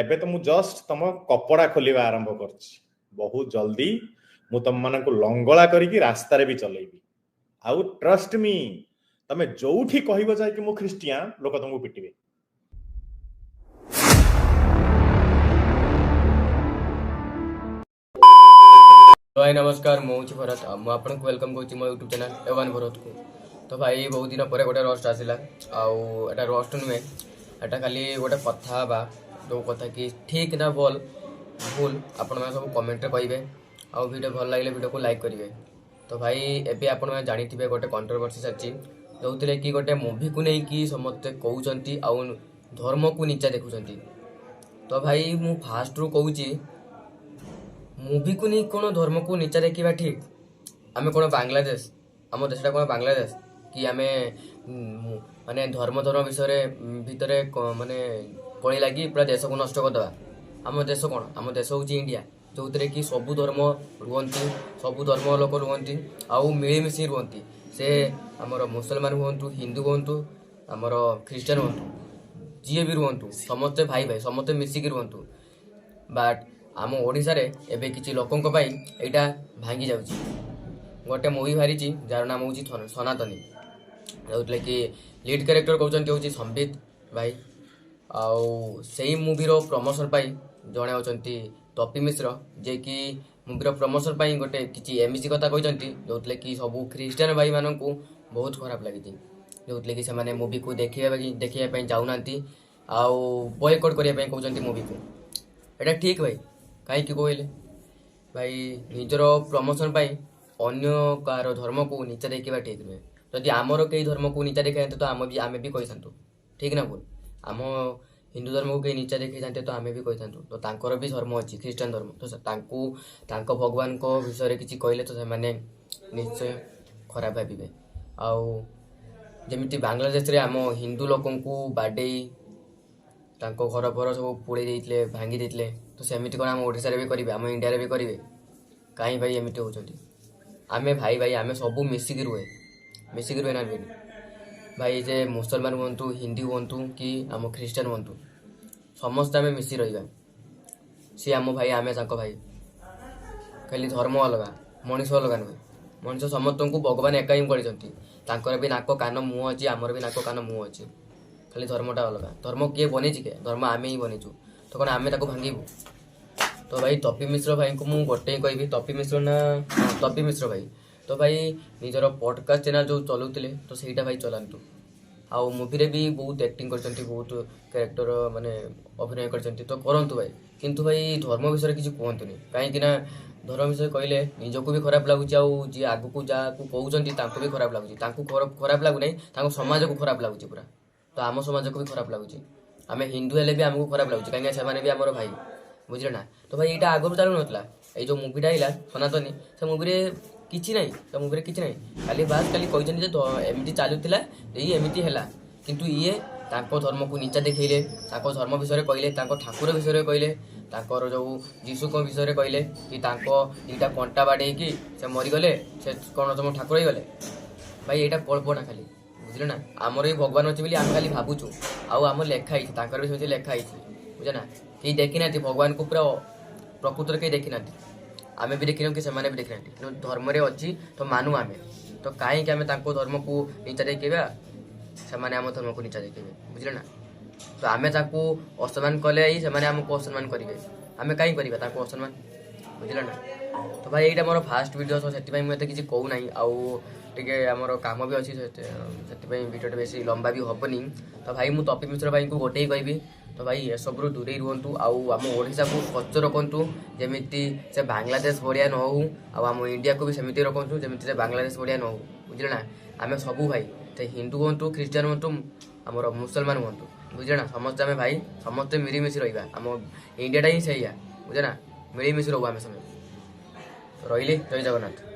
एबे तो मु जस्ट तुम कपड़ा खोलिबा आरंभ करछि बहुत जल्दी मु तुम मानक लंगला करिकी रास्ता रे भी चलेबी आउ ट्रस्ट मी तमे जोठी कहबो जाय कि मु ख्रिस्टियन लोक तुमको पिटिबे। भाई नमस्कार मुझे भरत मुझे वेलकम करुँच मो यूट्यूब चैनल एवन भरत को। तो भाई बहुत दिन पर गोटे रोस्ट आसला आटा रोस्ट नुहे एटा खाली गोटे कथा बा जो कथा कि ठीक ना भल भूल आपण मैंने सब कमेंट कहे आउ वीडियो भल लगे वीडियो को लाइक करेंगे। तो भाई एबे आपण मैंने जानी गोटे कंट्रोवर्सी सारी जो थे कि गोटे मुवी को लेकिन समस्ते कहते आउ धर्म को नीचा देखुं। तो भाई मु फास्ट रू कहूँ मुवी को नहीं कौन धर्म को नीचा देखा ठीक आम कौन बांग्लादेश आम देशटा कौन बांग्लादेश कि आम माने धर्म धर्म विषय भितर माने कली लगी पूरा देश को नष्ट करदे। आम देश कौन आम देश हूँ इंडिया जो थे कि सबू धर्म रुहति सबू धर्म लोक रुहति आउ मिलमिशी रुहति से आमर मुसलमान हूँ हिंदू हूँ आमर ख्रीस्टान हूँ जी भी रुहतु समस्ते भाई भाई समस्ते मिसिकी रुहतु। बट आम ओडिशा रे एबे किछि लोकंक पाई एटा भांगी जाउछि। गोटे मूवी बाहरी जार नाम हूँ सनातनी जो कि लीड क्यारेक्टर कहते हूँ संबित भाई आउ से मूवीर प्रमोशन पाई जड़े होती तपी मिश्र जे कि मूवीर प्रमोशन पाई गोटे किछि एमसी कथा कहते जो कि सबू ख्रीस्टान भाई मानू बहुत खराब लगी जो कि से मूवी को देखा जाऊना आउ बॉयकट करने कहते मूवी को एटा ठीक भाई कहीं कहले भाई निजर प्रमोशन पाई अन्य कार धर्म को नीचा देखा ठीक नुहे। जदि आमर कई धर्म को नीचा देखा तो आम भी कही था ठीक ना भूल आम हिंदू धर्म को कई नीचा देखी था तो आम भी कही था तो तांकर भी धर्म अच्छी ख्रीस्टान धर्म तो भगवान को विषय किसी कहले तो से निश्चय खराब भावे आउ जमी बांग्लादेश रे आम हिंदू लोक बाडे घर फर सब पोड़ी देते भांगी देते तो सेमती कौन आम ओडिशा भी करेंगे आम इंडिया भी करेंगे कहीं भाई एमती होती आमे भाई भाई आमे सबू मिसिकी रुहे ना भाई जे मुसलमान हूँ हिंदी हूँ कि आम ख्रीस्टान हूँ समस्त आम मिसी रहा सी आम भाई आमे भाई खाली धर्म अलग मनीष अलग नुहे मनीष समस्त को भगवान एका ही कर भी नाक कान मुह अच्छी आमर भी नाक कान मुह अच्छी खाली धर्मटा अलग धर्म किए बनी के धर्म आमे ही बनीचु तो कौन आमे भांगीबू। तो भाई तपी मिश्र भाई को मुझे गोटे कहि तपी मिश्र ना तपी मिश्र भाई तो भाई निजर पॉडकास्ट चैनल जो चलाउते तो सहीटा भाई चलातु आउ मूवी रे भी बहुत एक्टिंग कर बहुत कैरेक्टर माने अभिनय कर तो करंतु भाई किंतु भाई धर्म विषय किसी कहतुनि कहीं धर्म विषय कहले निजको भी खराब लगुच आउ जी आगू जहाँ कहते भी खराब लगुच खराब लगुना समाज को खराब लगुच पूरा तो आम समाज को भी खराब लगुच आम हिंदू हेले भी आमको खराब लगुच कहीं से भी आमर भाई बुझे ना। तो भाई यहाँ आगुरी चलू ना ये मूवीटा आइला सनातनी से मूवी किसी ना से मूवी किसी ना खाली बास खाली कहते एमती चलूला एमती है किंतु ये धर्म को नीचा देखले धर्म विषय कहले ठाकुर विषय कहले जो जीशु विषय कहले कि दुईटा कंटा बाड़े से मरीगले से कौन तुम ठाकुर ही गले भाई यहाँ कल्पना खाली बुझे ना आमर भी भगवान अच्छे आम खाली भावुचु आम लेखाई भी सेमती लेखाई बुझे ना कहीं देखी ना भगवान को पूरा प्रकृत कहीं देखी ना आम भी देखी कि भी देखी ना धर्म अच्छी तो मानु आम तो कहीं धर्म को नीचा देखा से आम धर्म को नीचा देखे बुझे ना। तो आम असम्मान कले ही से आमको असम्मान करेंगे आम कहीं करवा असम्मान बुझे ना। तो भाई यहाँ मोर फास्ट वीडियो तो से मुझे किसी कहूना आउ टे आमर कम भी अच्छी से वीडियो बेसी लंबा भी हेनी। तो भाई मुझे तपी मिश्र भाई को गोटे ही कहि तो भाई ये सब दूरे रुहतु आम ओडिशा को स्वच्छ रखु जमी से बांग्लादेश भाया न हो आम इंडिया को भी सेमती रखु जमी से बांग्लादेश भाया न हो बुझे ना। आम सबू भाई चाहे हिंदू हूँ ख्रीस्टान हूँ आमर मुसलमान हूँ बुझे ना समस्ते आम भाई समस्ते मिलीमिशी रहा आम इंडियाटा ही सही बुझे ना मिलीमिशी रहू आम समय रही जय जगन्नाथ।